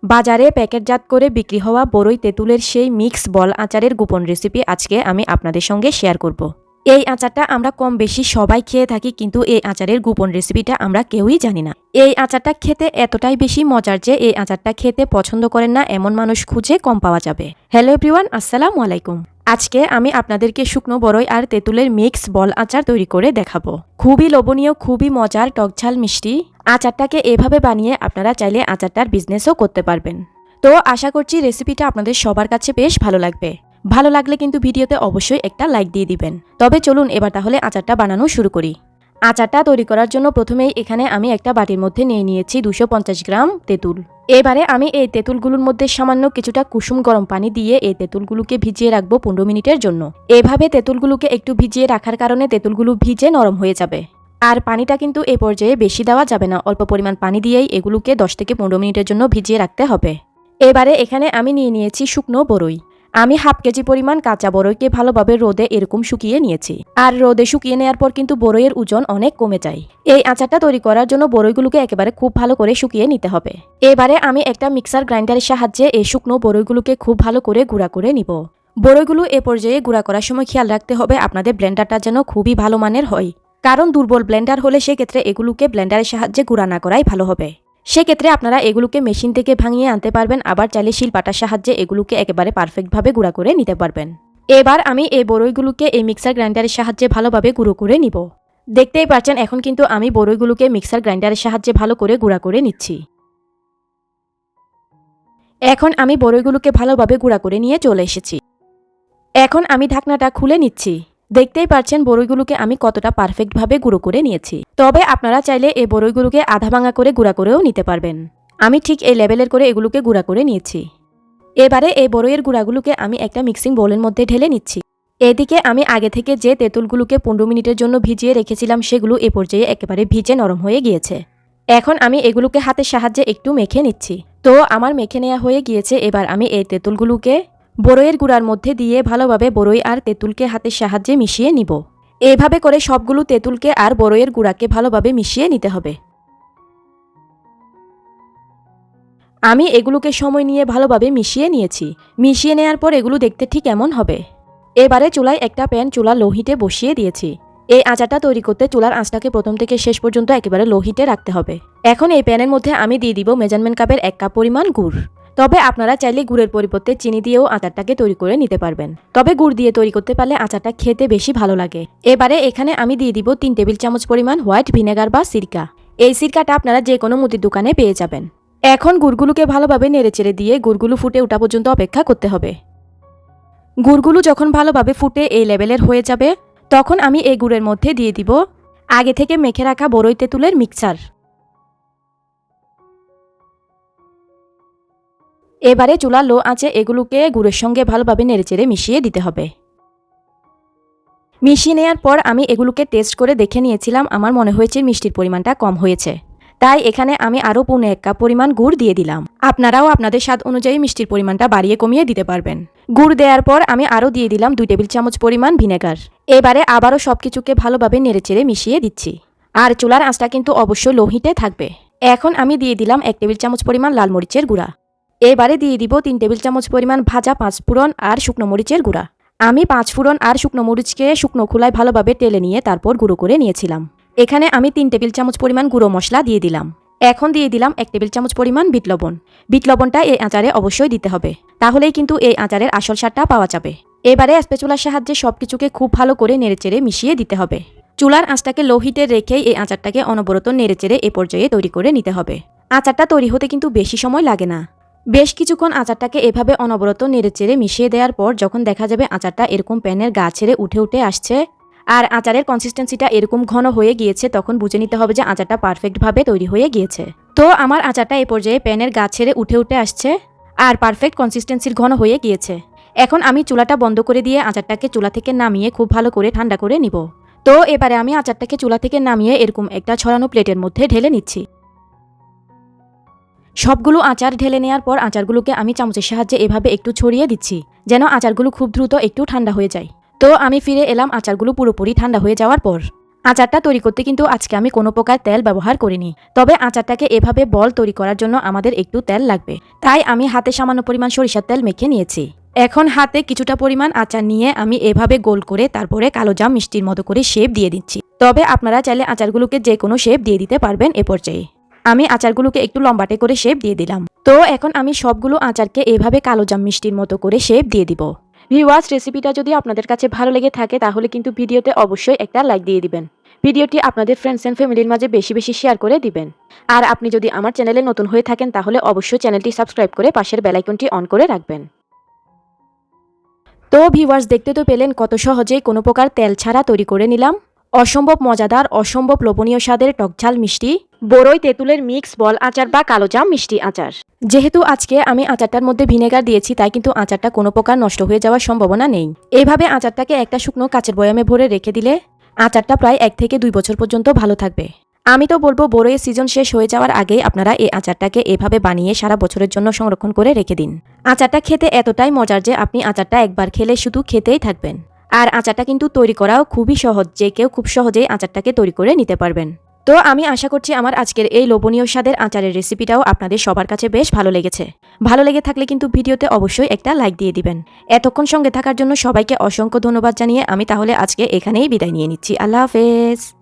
বাজারে প্যাকেটজাত করে বিক্রি হওয়া বরই তেঁতুলের সেই মিক্স বল আচারের গোপন রেসিপি আজকে আমি আপনাদের সঙ্গে শেয়ার করব। এই আচারটা আমরা কম বেশি সবাই খেয়ে থাকি, কিন্তু এই আচারের গোপন রেসিপিটা আমরা কেউই জানি না। এই আচারটা খেতে এতটাই বেশি মজার যে এই আচারটা খেতে পছন্দ করেন না এমন মানুষ খুঁজে কম পাওয়া যাবে। হ্যালো এভরিওয়ান, আসসালামু আলাইকুম। আজকে আমি আপনাদেরকে শুকনো বরই আর তেঁতুলের মিক্স বল আচার তৈরি করে দেখাবো। খুবই লোভনীয়, খুবই মজার, টকঝাল মিষ্টি আচারটাকে এভাবে বানিয়ে আপনারা চাইলে আচারটার বিজনেসও করতে পারবেন। তো আশা করছি রেসিপিটা আপনাদের সবার কাছে বেশ ভালো লাগবে। ভালো লাগলে কিন্তু ভিডিওতে অবশ্যই একটা লাইক দিয়ে দিবেন। তবে চলুন এবার তাহলে আচারটা বানানো শুরু করি। আচারটা তৈরি করার জন্য প্রথমেই এখানে আমি একটা বাটির মধ্যে নিয়ে নিয়েছি 250 গ্রাম তেঁতুল। এবারে আমি এই তেঁতুলগুলোর মধ্যে সামান্য কিছুটা কুসুম গরম পানি দিয়ে এই তেঁতুলগুলোকে ভিজিয়ে রাখবো 15 মিনিটের জন্য। এভাবে তেঁতুলগুলোকে একটু ভিজিয়ে রাখার কারণে তেঁতুলগুলো ভিজে নরম হয়ে যাবে। আর পানিটা কিন্তু এ পর্যায়ে বেশি দেওয়া যাবে না, অল্প পরিমাণ পানি দিয়েই এগুলোকে 10 থেকে 15 মিনিটের জন্য ভিজিয়ে রাখতে হবে। এবারে এখানে আমি নিয়ে নিয়েছি শুকনো বরই। আমি হাফ কেজি পরিমাণ কাঁচা বরইকে ভালোভাবে রোদে এরকম শুকিয়ে নিয়েছি। আর রোদে শুকিয়ে নেওয়ার পর কিন্তু বরইয়ের ওজন অনেক কমে যায়। এই আচারটা তৈরি করার জন্য বরইগুলোকে একেবারে খুব ভালো করে শুকিয়ে নিতে হবে। এবারে আমি একটা মিক্সার গ্রাইন্ডারের সাহায্যে এই শুকনো বরইগুলোকে খুব ভালো করে গুঁড়া করে নিব। বরইগুলো এ পর্যায়ে গুঁড়া করার সময় খেয়াল রাখতে হবে আপনাদের ব্লেন্ডারটা যেন খুবই ভালো মানের হয়, কারণ দুর্বল ব্লেন্ডার হলে সেক্ষেত্রে এগুলোকে ব্লেন্ডারের সাহায্যে গুঁড়া না করাই ভালো হবে। সেক্ষেত্রে আপনারা এগুলোকে মেশিন থেকে ভাঙিয়ে আনতে পারবেন, আবার চাইলে শিলপাটার সাহায্যে এগুলোকে একেবারে পারফেক্টভাবে গুঁড়া করে নিতে পারবেন। এবার আমি এই বরইগুলোকে এই মিক্সার গ্রাইন্ডারের সাহায্যে ভালোভাবে গুঁড়ো করে নিব। দেখতেই পাচ্ছেন এখন কিন্তু আমি বরইগুলোকে মিক্সার গ্রাইন্ডারের সাহায্যে ভালো করে গুঁড়া করে নিচ্ছি। এখন আমি বরইগুলোকে ভালোভাবে গুঁড়া করে নিয়ে চলে এসেছি। এখন আমি ঢাকনাটা খুলে নিচ্ছি। দেখতেই পাচ্ছেন বরইগুলোকে আমি কতটা পারফেক্টভাবে গুঁড়ো করে নিয়েছি। তবে আপনারা চাইলে এই বরইগুলোকে আধা ভাঙা করে গুঁড়া করেও নিতে পারবেন। আমি ঠিক এই লেভেলের করে এগুলোকে গুঁড়া করে নিয়েছি। এবারে এই বরইয়ের গুঁড়াগুলোকে আমি একটা মিক্সিং বোলের মধ্যে ঢেলে নিচ্ছি। এদিকে আমি আগে থেকে যে তেঁতুলগুলোকে 15 মিনিটের জন্য ভিজিয়ে রেখেছিলাম সেগুলো এ পর্যায়ে একেবারে ভিজে নরম হয়ে গিয়েছে। এখন আমি এগুলোকে হাতের সাহায্যে একটু মেখে নিচ্ছি। তো আমার মেখে নেওয়া হয়ে গিয়েছে। এবার আমি এই তেঁতুলগুলোকে বরইয়ের গুঁড়ার মধ্যে দিয়ে ভালোভাবে বরই আর তেঁতুলকে হাতের সাহায্যে মিশিয়ে নিব। এভাবে করে সবগুলো তেঁতুলকে আর বরইয়ের গুঁড়াকে ভালোভাবে মিশিয়ে নিতে হবে। আমি এগুলোকে সময় নিয়ে ভালোভাবে মিশিয়ে নিয়েছি। মিশিয়ে নেওয়ার পর এগুলো দেখতে ঠিক এমন হবে। এবারে চুলায় একটা প্যান চুলা লো হিটে বসিয়ে দিয়েছি। এই আচারটা তৈরি করতে চুলার আঁচটাকে প্রথম থেকে শেষ পর্যন্ত একেবারে লো হিটে রাখতে হবে। এখন এই প্যানের মধ্যে আমি দিয়ে দিব মেজারমেন্ট কাপের 1 কাপ পরিমাণ গুড়। তবে আপনারা চাইলে গুড়ের পরিবর্তে চিনি দিয়েও আচারটাকে তৈরি করে নিতে পারবেন। তবে গুড় দিয়ে তৈরি করতে পারলে আচারটা খেতে বেশি ভালো লাগে। এবারে এখানে আমি দিয়ে দিব 3 টেবিল চামচ পরিমাণ হোয়াইট ভিনেগার বা সিরকা। এই সিরকাটা আপনারা যে কোনো মুদির দোকানে পেয়ে যাবেন। এখন গুড়গুলোকে ভালোভাবে নেড়েচেড়ে দিয়ে গুড়গুলো ফুটে ওঠা পর্যন্ত অপেক্ষা করতে হবে। গুড়গুলো যখন ভালোভাবে ফুটে এই লেভেলের হয়ে যাবে তখন আমি এই গুড়ের মধ্যে দিয়ে দিব আগে থেকে মেখে রাখা বরই তেঁতুলের মিক্সচার। এবারে চুলা লো আঁচে এগুলোকে গুড়ের সঙ্গে ভালোভাবে নেড়েচেড়ে মিশিয়ে দিতে হবে। মিশিয়ে নেওয়ার পর আমি এগুলোকে টেস্ট করে দেখে নিয়েছিলাম, আমার মনে হয়েছে মিষ্টির পরিমাণটা কম হয়েছে। তাই এখানে আমি আরও 1 কাপ পরিমাণ গুড় দিয়ে দিলাম। আপনারাও আপনাদের স্বাদ অনুযায়ী মিষ্টির পরিমাণটা বাড়িয়ে কমিয়ে দিতে পারবেন। গুড় দেওয়ার পর আমি আরও দিয়ে দিলাম 2 টেবিল চামচ পরিমাণ ভিনেগার। এবারে আবারও সবকিছুকে ভালোভাবে নেড়েচেড়ে মিশিয়ে দিচ্ছি। আর চুলার আঁচটা কিন্তু অবশ্যই লো হিটে থাকবে। এখন আমি দিয়ে দিলাম 1 টেবিল চামচ পরিমাণ লাল মরিচের গুঁড়া। এবারে দিয়ে দিব 3 টেবিল চামচ পরিমাণ ভাজা 5 ফোড়ন আর শুকনো মরিচের গুঁড়া। আমি 5 ফোড়ন আর শুকনো মরিচকে শুকনো খোলায় ভালোভাবে টেলে নিয়ে তারপর গুঁড়ো করে নিয়েছিলাম। এখানে আমি 3 টেবিল চামচ পরিমাণ গুঁড়ো মশলা দিয়ে দিলাম। এখন দিয়ে দিলাম 1 টেবিল চামচ পরিমাণ বিট লবণ। বিট লবণটা এই আচারে অবশ্যই দিতে হবে, তাহলেই কিন্তু এই আচারের আসল স্বাদটা পাওয়া যাবে। এবারে স্প্যাচুলার সাহায্যে সবকিছুকে খুব ভালো করে নেড়েচেড়ে মিশিয়ে দিতে হবে। চুলার আঁচটাকে লো হিটে রেখেই এই আচারটাকে অনবরত নেড়েচেড়ে এ পর্যায়ে তৈরি করে নিতে হবে। আচারটা তৈরি হতে কিন্তু বেশি সময় লাগে না। বেশ কিছুক্ষণ আচারটাকে এভাবে অনবরত নেড়েচেড়ে মিশিয়ে দেওয়ার পর যখন দেখা যাবে আচারটা এরকম প্যানের গা ছেড়ে উঠে আসছে আর আচারের কনসিস্টেন্সিটা এরকম ঘন হয়ে গিয়েছে, তখন বুঝে নিতে হবে যে আচারটা পারফেক্টভাবে তৈরি হয়ে গিয়েছে। তো আমার আচারটা এ পর্যায়ে প্যানের গা ছেড়ে উঠে আসছে আর পারফেক্ট কনসিস্টেন্সির ঘন হয়ে গিয়েছে। এখন আমি চুলাটা বন্ধ করে দিয়ে আচারটাকে চুলা থেকে নামিয়ে খুব ভালো করে ঠান্ডা করে নিব। তো এবারে আমি আচারটাকে চুলা থেকে নামিয়ে এরকম একটা ছড়ানো প্লেটের মধ্যে ঢেলে নিচ্ছি। সবগুলো আচার ঢেলে নেওয়ার পর আচারগুলোকে আমি চামচের সাহায্যে এভাবে একটু ছড়িয়ে দিচ্ছি যেন আচারগুলো খুব দ্রুত একটু ঠান্ডা হয়ে যায়। তো আমি ফিরে এলাম আচারগুলো পুরোপুরি ঠান্ডা হয়ে যাওয়ার পর। আচারটা তৈরি করতে কিন্তু আজকে আমি কোনো প্রকার তেল ব্যবহার করিনি, তবে আচারটাকে এভাবে বল তৈরি করার জন্য আমাদের একটু তেল লাগবে। তাই আমি হাতে সামান্য পরিমাণ সরিষার তেল মেখে নিয়েছি। এখন হাতে কিছুটা পরিমাণ আচার নিয়ে আমি এভাবে গোল করে তারপরে কালোজাম মিষ্টির মতো করে শেপ দিয়ে দিচ্ছি। তবে আপনারা চাইলে আচারগুলোকে যে কোনো শেপ দিয়ে দিতে পারবেন। এ পর্যায়ে আমি আচারগুলোকে একটু লম্বাটে করে শেপ দিয়ে দিলাম। তো এখন আমি সবগুলো আচারকে এভাবে কালোজাম মিষ্টির মতো করে শেপ দিয়ে দিব। ভিউয়ার্স, রেসিপিটা যদি আপনাদের কাছে ভালো লেগে থাকে তাহলে কিন্তু ভিডিওতে অবশ্যই একটা লাইক দিয়ে দিবেন। ভিডিওটি আপনাদের ফ্রেন্ডস এন্ড ফ্যামিলির মাঝে বেশি বেশি শেয়ার করে দিবেন। আর আপনি যদি আমার চ্যানেলে নতুন হয়ে থাকেন তাহলে অবশ্যই চ্যানেলটি সাবস্ক্রাইব করে পাশের বেল আইকনটি অন করে রাখবেন। তো ভিউয়ার্স, দেখতে তো পেলেন কত সহজেই কোনো প্রকার তেল ছাড়া তৈরি করে নিলাম অসম্ভব মজাদার, অসম্ভব লোভনীয় স্বাদের টকঝাল মিষ্টি বরই তেঁতুলের মিক্স বল আচার বা কালোজাম মিষ্টি আচার। যেহেতু আজকে আমি আচারটার মধ্যে ভিনেগার দিয়েছি তাই কিন্তু আচারটা কোনো প্রকার নষ্ট হয়ে যাওয়ার সম্ভাবনা নেই। এইভাবে আচারটাকে একটা শুকনো কাচের বয়ামে ভরে রেখে দিলে আচারটা প্রায় 1 থেকে 2 বছর পর্যন্ত ভালো থাকবে। আমি তো বলবো বরইয়ের সিজন শেষ হয়ে যাওয়ার আগেই আপনারা এই আচারটাকে এভাবে বানিয়ে সারা বছরের জন্য সংরক্ষণ করে রেখে দিন। আচারটা খেতে এতটাই মজার যে আপনি আচারটা একবার খেলে শুধু খেতেই থাকবেন। আর আচারটা কিন্তু তৈরি করাও খুবই সহজ, যে কেউ খুব সহজেই আচারটাকে তৈরি করে নিতে পারবেন। তো আমি আশা করছি আমার আজকের এই লোভনীয় স্বাদের আচারের রেসিপিটাও আপনাদের সবার কাছে বেশ ভালো লেগেছে। ভালো লেগে থাকলে কিন্তু ভিডিওতে অবশ্যই একটা লাইক দিয়ে দিবেন। এতক্ষণ সঙ্গে থাকার জন্য সবাইকে অসংখ্য ধন্যবাদ জানিয়ে আমি তাহলে আজকে এখানেই বিদায় নিয়ে নিচ্ছি। আল্লাহ হাফেজ।